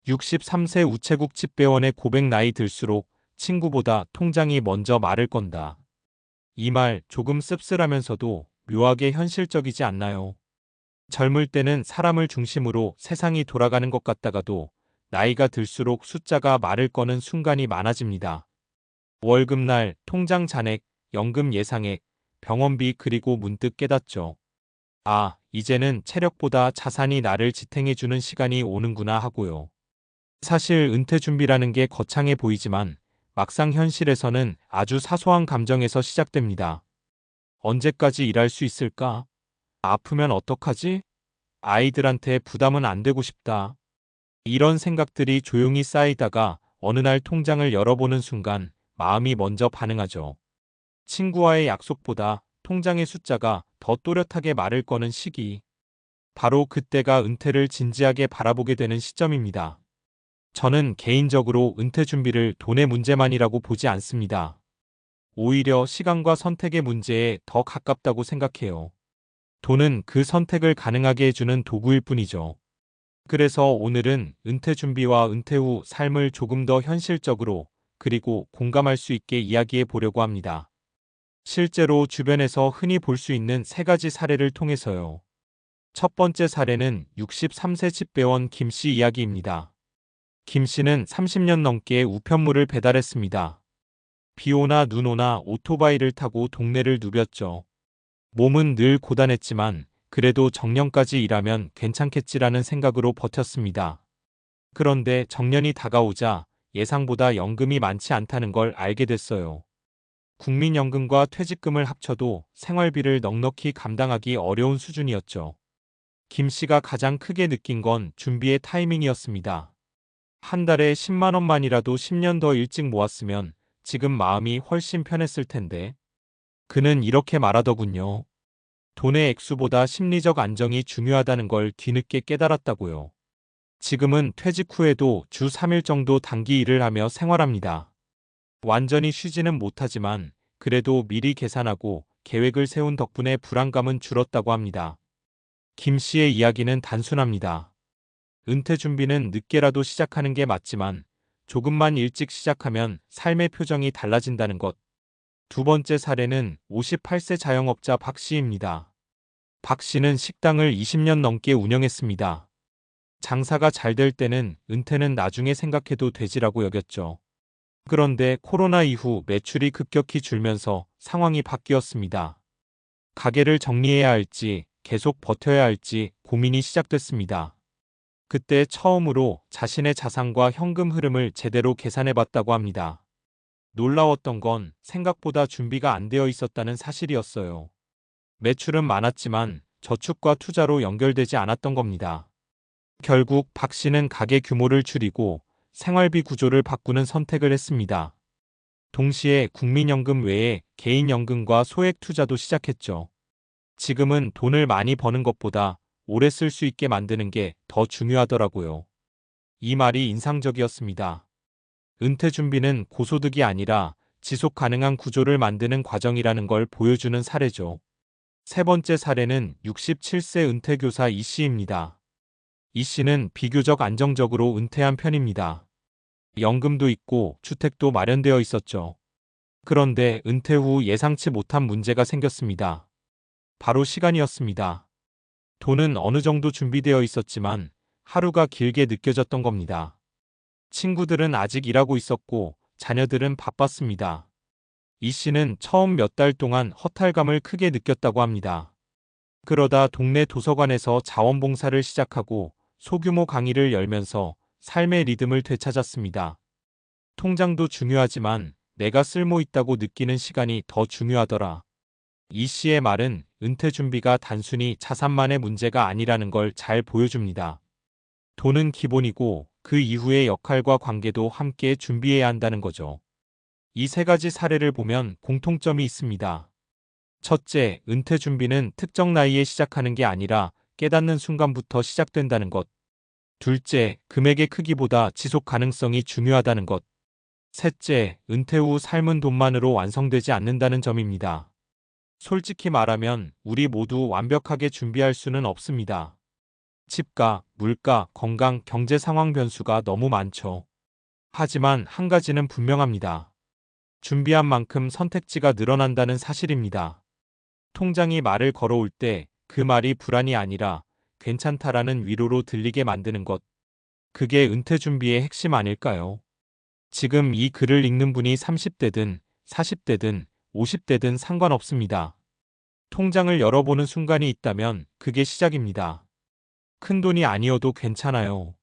63세 우체국 집배원의 고백 나이 들수록 친구보다 통장이 먼저 말을 건다. 이 말 조금 씁쓸하면서도 묘하게 현실적이지 않나요? 젊을 때는 사람을 중심으로 세상이 돌아가는 것 같다가도 나이가 들수록 숫자가 말을 거는 순간이 많아집니다. 월급날, 통장 잔액, 연금 예상액, 병원비 그리고 문득 깨닫죠. 아, 이제는 체력보다 자산이 나를 지탱해주는 시간이 오는구나 하고요. 사실 은퇴 준비라는 게 거창해 보이지만 막상 현실에서는 아주 사소한 감정에서 시작됩니다. 언제까지 일할 수 있을까? 아프면 어떡하지? 아이들한테 부담은 안 되고 싶다. 이런 생각들이 조용히 쌓이다가 어느 날 통장을 열어보는 순간 마음이 먼저 반응하죠. 친구와의 약속보다 통장의 숫자가 더 또렷하게 말을 거는 시기. 바로 그때가 은퇴를 진지하게 바라보게 되는 시점입니다. 저는 개인적으로 은퇴 준비를 돈의 문제만이라고 보지 않습니다. 오히려 시간과 선택의 문제에 더 가깝다고 생각해요. 돈은 그 선택을 가능하게 해주는 도구일 뿐이죠. 그래서 오늘은 은퇴 준비와 은퇴 후 삶을 조금 더 현실적으로 그리고 공감할 수 있게 이야기해 보려고 합니다. 실제로 주변에서 흔히 볼 수 있는 세 가지 사례를 통해서요. 첫 번째 사례는 63세 집배원 김 씨 이야기입니다. 김 씨는 30년 넘게 우편물을 배달했습니다. 비 오나 눈 오나 오토바이를 타고 동네를 누볐죠. 몸은 늘 고단했지만 그래도 정년까지 일하면 괜찮겠지라는 생각으로 버텼습니다. 그런데 정년이 다가오자 예상보다 연금이 많지 않다는 걸 알게 됐어요. 국민연금과 퇴직금을 합쳐도 생활비를 넉넉히 감당하기 어려운 수준이었죠. 김 씨가 가장 크게 느낀 건 준비의 타이밍이었습니다. 한 달에 10만 원만이라도 10년 더 일찍 모았으면 지금 마음이 훨씬 편했을 텐데. 그는 이렇게 말하더군요. 돈의 액수보다 심리적 안정이 중요하다는 걸 뒤늦게 깨달았다고요. 지금은 퇴직 후에도 주 3일 정도 단기 일을 하며 생활합니다. 완전히 쉬지는 못하지만 그래도 미리 계산하고 계획을 세운 덕분에 불안감은 줄었다고 합니다. 김 씨의 이야기는 단순합니다. 은퇴 준비는 늦게라도 시작하는 게 맞지만 조금만 일찍 시작하면 삶의 표정이 달라진다는 것. 두 번째 사례는 58세 자영업자 박 씨입니다. 박 씨는 식당을 20년 넘게 운영했습니다. 장사가 잘 될 때는 은퇴는 나중에 생각해도 되지라고 여겼죠. 그런데 코로나 이후 매출이 급격히 줄면서 상황이 바뀌었습니다. 가게를 정리해야 할지 계속 버텨야 할지 고민이 시작됐습니다. 그때 처음으로 자신의 자산과 현금 흐름을 제대로 계산해 봤다고 합니다. 놀라웠던 건 생각보다 준비가 안 되어 있었다는 사실이었어요. 매출은 많았지만 저축과 투자로 연결되지 않았던 겁니다. 결국 박 씨는 가게 규모를 줄이고 생활비 구조를 바꾸는 선택을 했습니다. 동시에 국민연금 외에 개인연금과 소액 투자도 시작했죠. 지금은 돈을 많이 버는 것보다 오래 쓸 수 있게 만드는 게 더 중요하더라고요. 이 말이 인상적이었습니다. 은퇴 준비는 고소득이 아니라 지속 가능한 구조를 만드는 과정이라는 걸 보여주는 사례죠. 세 번째 사례는 67세 은퇴교사 이 씨입니다. 이 씨는 비교적 안정적으로 은퇴한 편입니다. 연금도 있고 주택도 마련되어 있었죠. 그런데 은퇴 후 예상치 못한 문제가 생겼습니다. 바로 시간이었습니다. 돈은 어느 정도 준비되어 있었지만 하루가 길게 느껴졌던 겁니다. 친구들은 아직 일하고 있었고 자녀들은 바빴습니다. 이 씨는 처음 몇 달 동안 허탈감을 크게 느꼈다고 합니다. 그러다 동네 도서관에서 자원봉사를 시작하고 소규모 강의를 열면서 삶의 리듬을 되찾았습니다. 통장도 중요하지만 내가 쓸모 있다고 느끼는 시간이 더 중요하더라. 이 씨의 말은 은퇴 준비가 단순히 자산만의 문제가 아니라는 걸 잘 보여줍니다. 돈은 기본이고 그 이후의 역할과 관계도 함께 준비해야 한다는 거죠. 이 세 가지 사례를 보면 공통점이 있습니다. 첫째, 은퇴 준비는 특정 나이에 시작하는 게 아니라 깨닫는 순간부터 시작된다는 것. 둘째, 금액의 크기보다 지속 가능성이 중요하다는 것. 셋째, 은퇴 후 삶은 돈만으로 완성되지 않는다는 점입니다. 솔직히 말하면 우리 모두 완벽하게 준비할 수는 없습니다. 집가, 물가, 건강, 경제 상황 변수가 너무 많죠. 하지만 한 가지는 분명합니다. 준비한 만큼 선택지가 늘어난다는 사실입니다. 통장이 말을 걸어올 때 그 말이 불안이 아니라 괜찮다라는 위로로 들리게 만드는 것. 그게 은퇴 준비의 핵심 아닐까요? 지금 이 글을 읽는 분이 30대든 40대든 50대든 상관없습니다. 통장을 열어보는 순간이 있다면 그게 시작입니다. 큰 돈이 아니어도 괜찮아요.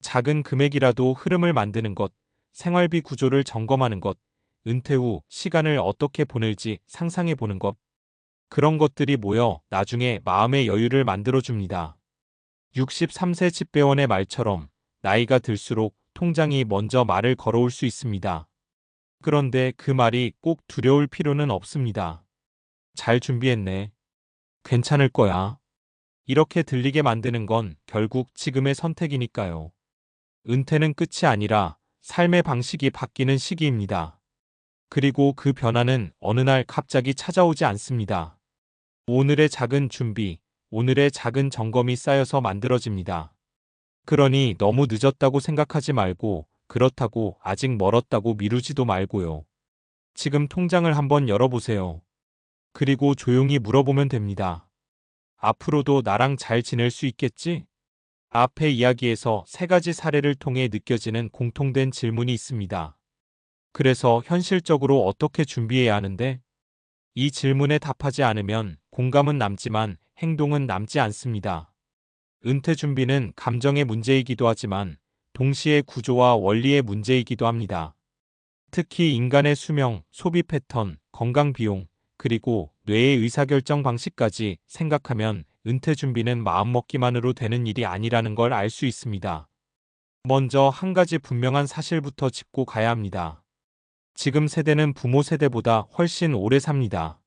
작은 금액이라도 흐름을 만드는 것, 생활비 구조를 점검하는 것, 은퇴 후 시간을 어떻게 보낼지 상상해 보는 것. 그런 것들이 모여 나중에 마음의 여유를 만들어줍니다. 63세 집배원의 말처럼 나이가 들수록 통장이 먼저 말을 걸어올 수 있습니다. 그런데 그 말이 꼭 두려울 필요는 없습니다. 잘 준비했네. 괜찮을 거야. 이렇게 들리게 만드는 건 결국 지금의 선택이니까요. 은퇴는 끝이 아니라 삶의 방식이 바뀌는 시기입니다. 그리고 그 변화는 어느 날 갑자기 찾아오지 않습니다. 오늘의 작은 준비, 오늘의 작은 점검이 쌓여서 만들어집니다. 그러니 너무 늦었다고 생각하지 말고 그렇다고 아직 멀었다고 미루지도 말고요. 지금 통장을 한번 열어보세요. 그리고 조용히 물어보면 됩니다. 앞으로도 나랑 잘 지낼 수 있겠지? 앞의 이야기에서 세 가지 사례를 통해 느껴지는 공통된 질문이 있습니다. 그래서 현실적으로 어떻게 준비해야 하는데? 이 질문에 답하지 않으면 공감은 남지만 행동은 남지 않습니다. 은퇴 준비는 감정의 문제이기도 하지만 동시에 구조와 원리의 문제이기도 합니다. 특히 인간의 수명, 소비 패턴, 건강 비용, 그리고 뇌의 의사결정 방식까지 생각하면 은퇴 준비는 마음먹기만으로 되는 일이 아니라는 걸 알 수 있습니다. 먼저 한 가지 분명한 사실부터 짚고 가야 합니다. 지금 세대는 부모 세대보다 훨씬 오래 삽니다.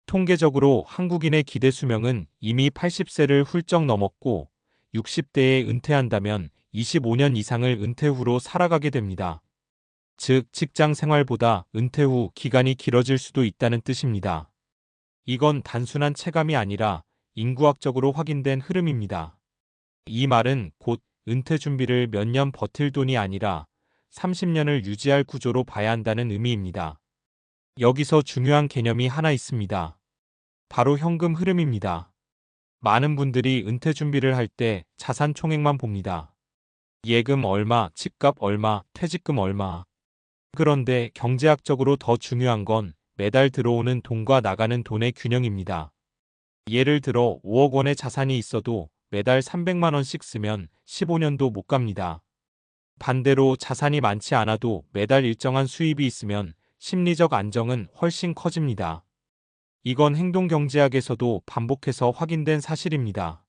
통계적으로 한국인의 기대 수명은 이미 80세를 훌쩍 넘었고 60대에 은퇴한다면 25년 이상을 은퇴 후로 살아가게 됩니다. 즉, 직장 생활보다 은퇴 후 기간이 길어질 수도 있다는 뜻입니다. 이건 단순한 체감이 아니라 인구학적으로 확인된 흐름입니다. 이 말은 곧 은퇴 준비를 몇 년 버틸 돈이 아니라 30년을 유지할 구조로 봐야 한다는 의미입니다. 여기서 중요한 개념이 하나 있습니다. 바로 현금 흐름입니다. 많은 분들이 은퇴 준비를 할 때 자산 총액만 봅니다. 예금 얼마, 집값 얼마, 퇴직금 얼마. 그런데 경제학적으로 더 중요한 건 매달 들어오는 돈과 나가는 돈의 균형입니다. 예를 들어 5억 원의 자산이 있어도 매달 300만 원씩 쓰면 15년도 못 갑니다. 반대로 자산이 많지 않아도 매달 일정한 수입이 있으면 심리적 안정은 훨씬 커집니다. 이건 행동경제학에서도 반복해서 확인된 사실입니다.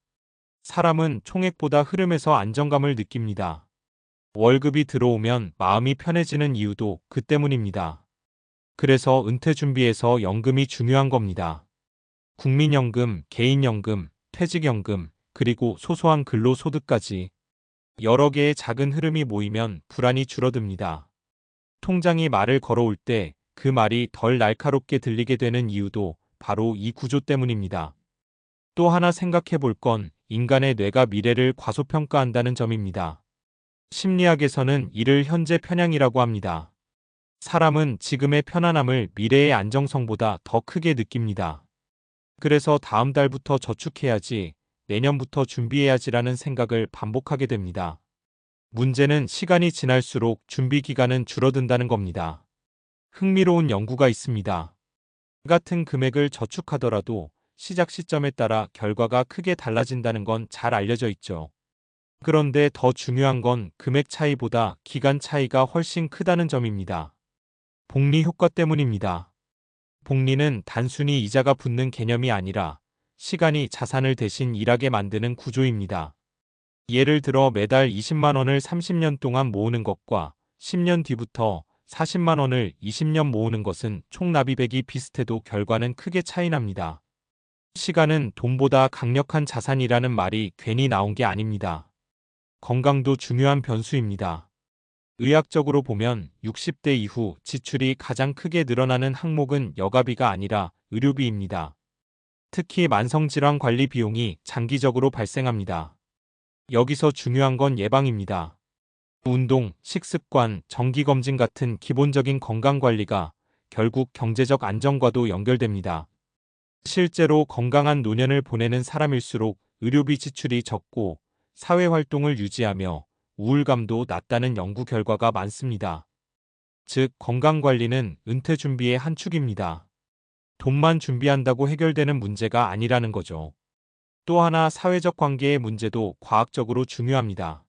사람은 총액보다 흐름에서 안정감을 느낍니다. 월급이 들어오면 마음이 편해지는 이유도 그 때문입니다. 그래서 은퇴 준비에서 연금이 중요한 겁니다. 국민연금, 개인연금, 퇴직연금, 그리고 소소한 근로소득까지 여러 개의 작은 흐름이 모이면 불안이 줄어듭니다. 통장이 말을 걸어올 때 그 말이 덜 날카롭게 들리게 되는 이유도 바로 이 구조 때문입니다. 또 하나 생각해 볼 건 인간의 뇌가 미래를 과소평가한다는 점입니다. 심리학에서는 이를 현재 편향이라고 합니다. 사람은 지금의 편안함을 미래의 안정성보다 더 크게 느낍니다. 그래서 다음 달부터 저축해야지, 내년부터 준비해야지라는 생각을 반복하게 됩니다. 문제는 시간이 지날수록 준비 기간은 줄어든다는 겁니다. 흥미로운 연구가 있습니다. 같은 금액을 저축하더라도 시작 시점에 따라 결과가 크게 달라진다는 건 잘 알려져 있죠. 그런데 더 중요한 건 금액 차이보다 기간 차이가 훨씬 크다는 점입니다. 복리 효과 때문입니다. 복리는 단순히 이자가 붙는 개념이 아니라 시간이 자산을 대신 일하게 만드는 구조입니다. 예를 들어 매달 20만 원을 30년 동안 모으는 것과 10년 뒤부터 40만 원을 20년 모으는 것은 총 납입액이 비슷해도 결과는 크게 차이납니다. 시간은 돈보다 강력한 자산이라는 말이 괜히 나온 게 아닙니다. 건강도 중요한 변수입니다. 의학적으로 보면 60대 이후 지출이 가장 크게 늘어나는 항목은 여가비가 아니라 의료비입니다. 특히 만성질환 관리 비용이 장기적으로 발생합니다. 여기서 중요한 건 예방입니다. 운동, 식습관, 정기검진 같은 기본적인 건강관리가 결국 경제적 안정과도 연결됩니다. 실제로 건강한 노년을 보내는 사람일수록 의료비 지출이 적고 사회활동을 유지하며 우울감도 낮다는 연구 결과가 많습니다. 즉, 건강관리는 은퇴 준비의 한 축입니다. 돈만 준비한다고 해결되는 문제가 아니라는 거죠. 또 하나 사회적 관계의 문제도 과학적으로 중요합니다.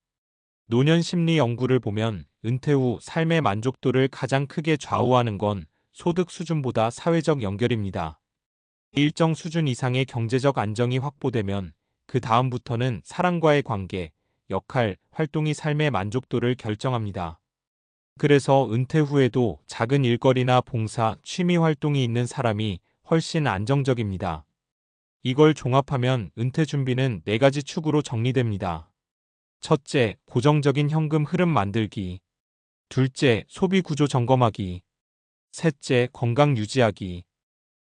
노년 심리 연구를 보면 은퇴 후 삶의 만족도를 가장 크게 좌우하는 건 소득 수준보다 사회적 연결입니다. 일정 수준 이상의 경제적 안정이 확보되면 그 다음부터는 사람과의 관계, 역할, 활동이 삶의 만족도를 결정합니다. 그래서 은퇴 후에도 작은 일거리나 봉사, 취미 활동이 있는 사람이 훨씬 안정적입니다. 이걸 종합하면 은퇴 준비는 4가지 축으로 정리됩니다. 첫째, 고정적인 현금 흐름 만들기. 둘째, 소비 구조 점검하기. 셋째, 건강 유지하기.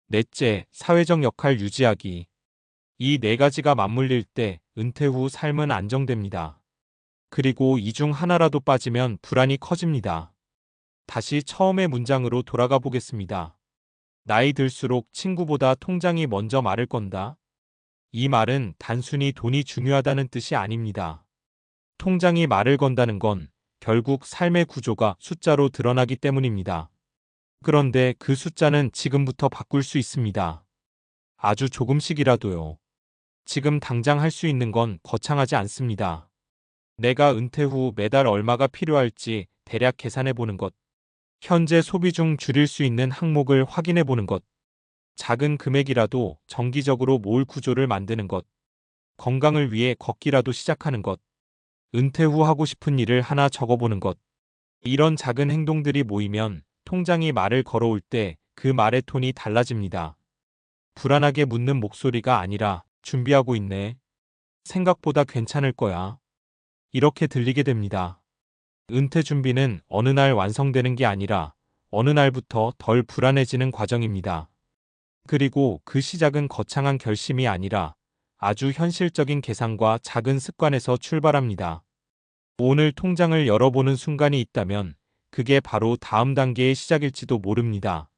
넷째, 사회적 역할 유지하기. 이 4가지가 맞물릴 때 은퇴 후 삶은 안정됩니다. 그리고 이 중 하나라도 빠지면 불안이 커집니다. 다시 처음의 문장으로 돌아가 보겠습니다. 나이 들수록 친구보다 통장이 먼저 말을 건다. 이 말은 단순히 돈이 중요하다는 뜻이 아닙니다. 통장이 말을 건다는 건 결국 삶의 구조가 숫자로 드러나기 때문입니다. 그런데 그 숫자는 지금부터 바꿀 수 있습니다. 아주 조금씩이라도요. 지금 당장 할 수 있는 건 거창하지 않습니다. 내가 은퇴 후 매달 얼마가 필요할지 대략 계산해 보는 것. 현재 소비 중 줄일 수 있는 항목을 확인해 보는 것. 작은 금액이라도 정기적으로 모을 구조를 만드는 것. 건강을 위해 걷기라도 시작하는 것. 은퇴 후 하고 싶은 일을 하나 적어보는 것. 이런 작은 행동들이 모이면 통장이 말을 걸어올 때 그 말의 톤이 달라집니다. 불안하게 묻는 목소리가 아니라 준비하고 있네. 생각보다 괜찮을 거야. 이렇게 들리게 됩니다. 은퇴 준비는 어느 날 완성되는 게 아니라 어느 날부터 덜 불안해지는 과정입니다. 그리고 그 시작은 거창한 결심이 아니라 아주 현실적인 계산과 작은 습관에서 출발합니다. 오늘 통장을 열어보는 순간이 있다면 그게 바로 다음 단계의 시작일지도 모릅니다.